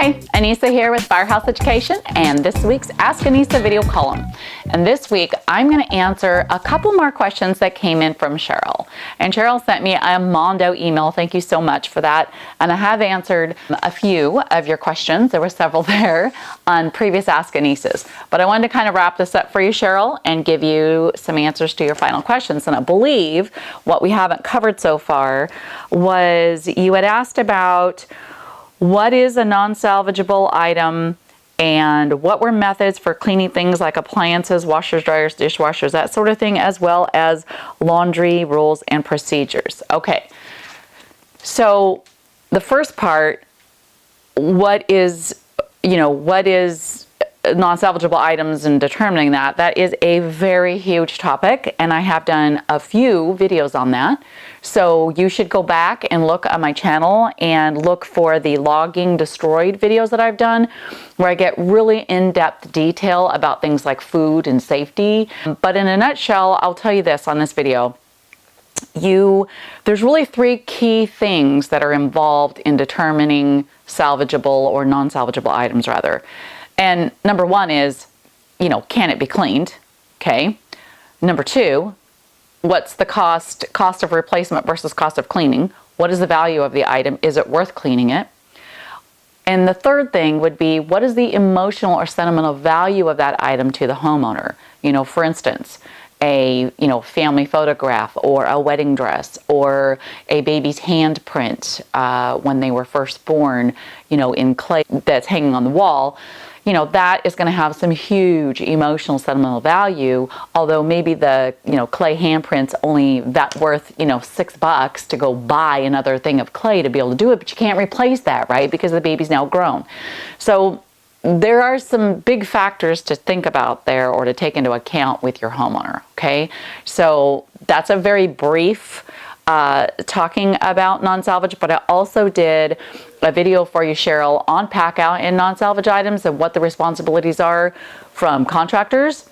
Hi, Anissa here with Firehouse Education and this week's Ask Anissa video column. And this week I'm going to answer a couple more questions that came in from Cheryl. And Cheryl sent me a Mondo email. Thank you so much for that. And I have answered a few of your questions. There were several there on previous Ask Anissas. But I wanted to kind of wrap this up for you, Cheryl, and give you some answers to your final questions. And I believe what we haven't covered so far was you had asked about what is a non-salvageable item and what were methods for cleaning things like appliances, washers, dryers, dishwashers, that sort of thing, as well as laundry rules and procedures. Okay, so the first part, what is non-salvageable items and determining that is a very huge topic, and I have done a few videos on that. So you should go back and look on my channel and look for the logging destroyed videos that I've done, where I get really in-depth detail about things like food and safety. But in a nutshell, I'll tell you this on this video. There's really three key things that are involved in determining salvageable or non-salvageable items rather. And number one is, can it be cleaned? Okay. Number two, what's the cost of replacement versus cost of cleaning? What is the value of the item? Is it worth cleaning it? And the third thing would be, what is the emotional or sentimental value of that item to the homeowner? For instance, a family photograph or a wedding dress or a baby's handprint when they were first born, in clay that's hanging on the wall. That is going to have some huge emotional sentimental value, although maybe the, clay handprint's only that worth, $6 to go buy another thing of clay to be able to do it, but you can't replace that, right? Because the baby's now grown. So there are some big factors to think about there or to take into account with your homeowner, okay? So that's a very brief talking about non-salvage, but I also did a video for you, Cheryl, on pack out and non-salvage items and what the responsibilities are from contractors.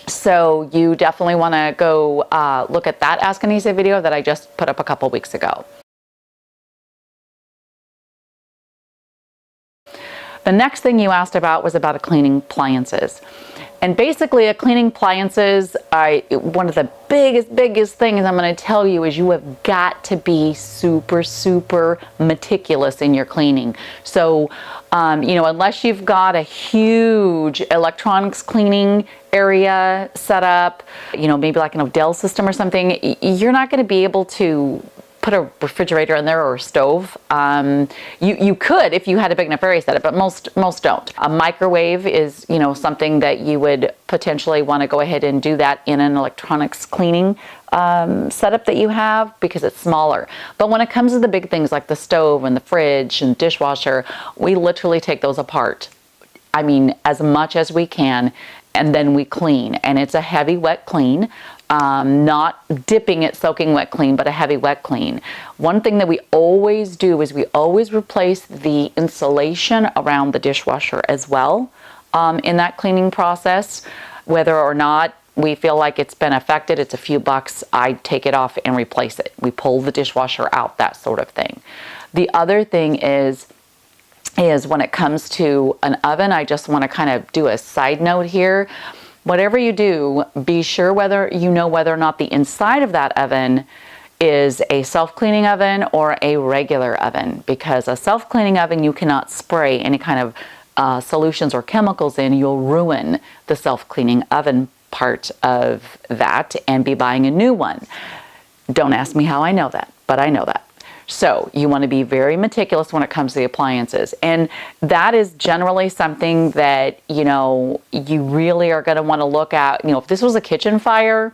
So you definitely want to go look at that Ask Anissa video that I just put up a couple weeks ago. The next thing you asked about was about cleaning appliances. And basically, cleaning appliances, one of the biggest things I'm going to tell you is you have got to be super meticulous in your cleaning. So, unless you've got a huge electronics cleaning area set up, maybe like an Odell system or something, you're not going to be able to put a refrigerator in there or a stove. You could if you had a big enough area set up, but most don't. A microwave is something that you would potentially want to go ahead and do that in an electronics cleaning setup that you have because it's smaller. But when it comes to the big things like the stove and the fridge and dishwasher, we literally take those apart. I mean, as much as we can, and then we clean. And it's a heavy wet clean. Not dipping it, soaking wet clean, but a heavy wet clean. One thing that we always do is we always replace the insulation around the dishwasher as well in that cleaning process. Whether or not we feel like it's been affected, it's a few bucks, I take it off and replace it. We pull the dishwasher out, that sort of thing. The other thing is when it comes to an oven, I just want to kind of do a side note here. Whatever you do, be sure whether or not the inside of that oven is a self-cleaning oven or a regular oven, because a self-cleaning oven you cannot spray any kind of solutions or chemicals in. You'll ruin the self-cleaning oven part of that and be buying a new one. Don't ask me how I know that, but I know that. So you want to be very meticulous when it comes to the appliances. And that is generally something that, you really are going to want to look at. If this was a kitchen fire,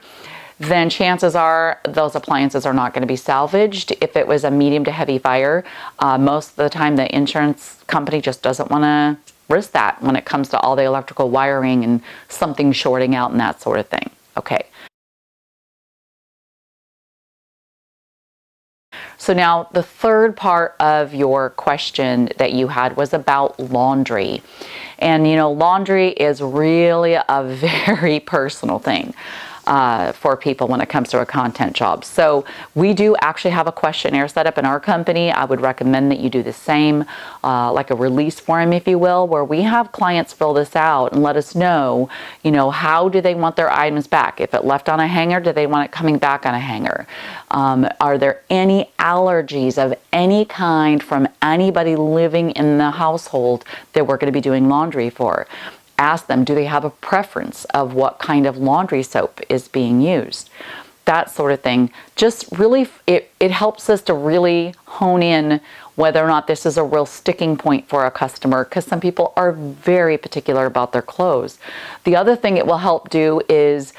then chances are those appliances are not going to be salvaged. If it was a medium to heavy fire, most of the time the insurance company just doesn't want to risk that when it comes to all the electrical wiring and something shorting out and that sort of thing. Okay. So now the third part of your question that you had was about laundry. And laundry is really a very personal thing. for people when it comes to a content job. So we do actually have a questionnaire set up in our company. I would recommend that you do the same, like a release form, if you will, where we have clients fill this out and let us know, how do they want their items back? If it left on a hanger, do they want it coming back on a hanger? Are there any allergies of any kind from anybody living in the household that we're going to be doing laundry for? Ask them, do they have a preference of what kind of laundry soap is being used? That sort of thing. Just really, it helps us to really hone in whether or not this is a real sticking point for a customer, because some people are very particular about their clothes. The other thing it will help do is,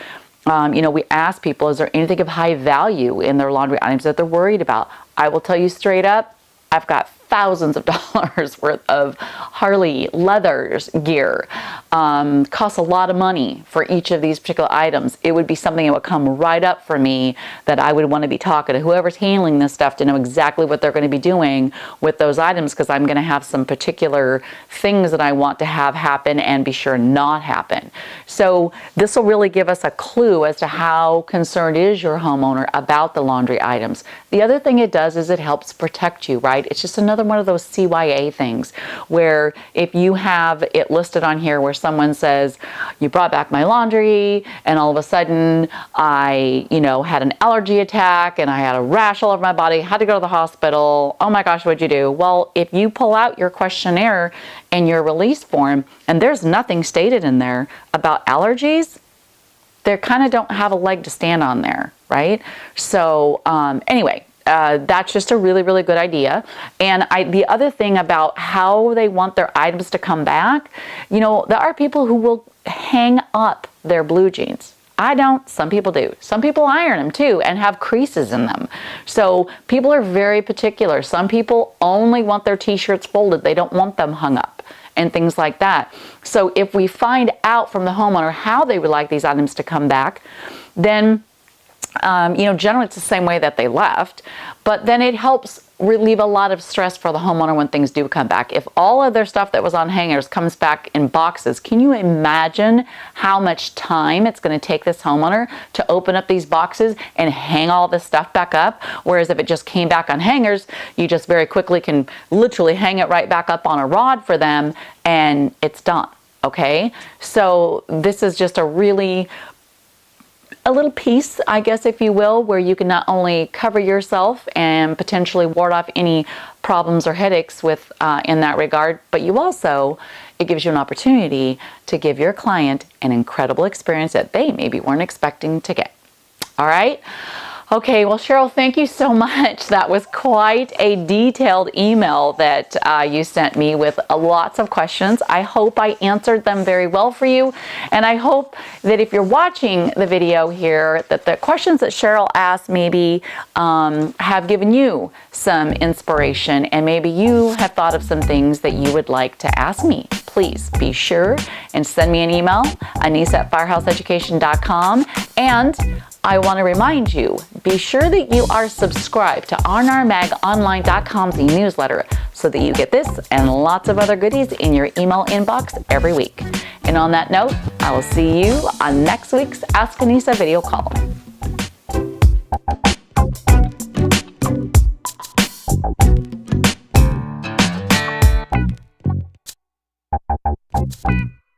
we ask people, is there anything of high value in their laundry items that they're worried about? I will tell you straight up, I've got thousands of dollars worth of Harley leathers gear. Costs a lot of money for each of these particular items. It would be something that would come right up for me that I would want to be talking to whoever's handling this stuff to know exactly what they're going to be doing with those items, because I'm going to have some particular things that I want to have happen and be sure not happen. So this will really give us a clue as to how concerned is your homeowner about the laundry items. The other thing it does is it helps protect you, right? It's just another one of those CYA things where if you have it listed on here where someone says, you brought back my laundry and all of a sudden I, had an allergy attack and I had a rash all over my body, had to go to the hospital. Oh my gosh, what'd you do? Well, if you pull out your questionnaire and your release form and there's nothing stated in there about allergies, they kind of don't have a leg to stand on there, right? So anyway, that's just a really, really good idea. And the other thing about how they want their items to come back, there are people who will hang up their blue jeans. I don't. Some people do. Some people iron them too and have creases in them. So people are very particular. Some people only want their t-shirts folded. They don't want them hung up and things like that. So if we find out from the homeowner how they would like these items to come back, then generally it's the same way that they left, but then it helps relieve a lot of stress for the homeowner when things do come back. If all of their stuff that was on hangers comes back in boxes, can you imagine how much time it's going to take this homeowner to open up these boxes and hang all this stuff back up? Whereas if it just came back on hangers, you just very quickly can literally hang it right back up on a rod for them and it's done. Okay, so this is just a little piece, I guess, if you will, where you can not only cover yourself and potentially ward off any problems or headaches with in that regard, but it gives you an opportunity to give your client an incredible experience that they maybe weren't expecting to get. All right? Okay, well, Cheryl, thank you so much. That was quite a detailed email that you sent me with lots of questions. I hope I answered them very well for you. And I hope that if you're watching the video here, that the questions that Cheryl asked maybe have given you some inspiration and maybe you have thought of some things that you would like to ask me. Please be sure and send me an email, anisa@firehouseeducation.com. And I want to remind you, be sure that you are subscribed to rnrmagonline.com's e-newsletter so that you get this and lots of other goodies in your email inbox every week. And on that note, I will see you on next week's Ask Anisa video call.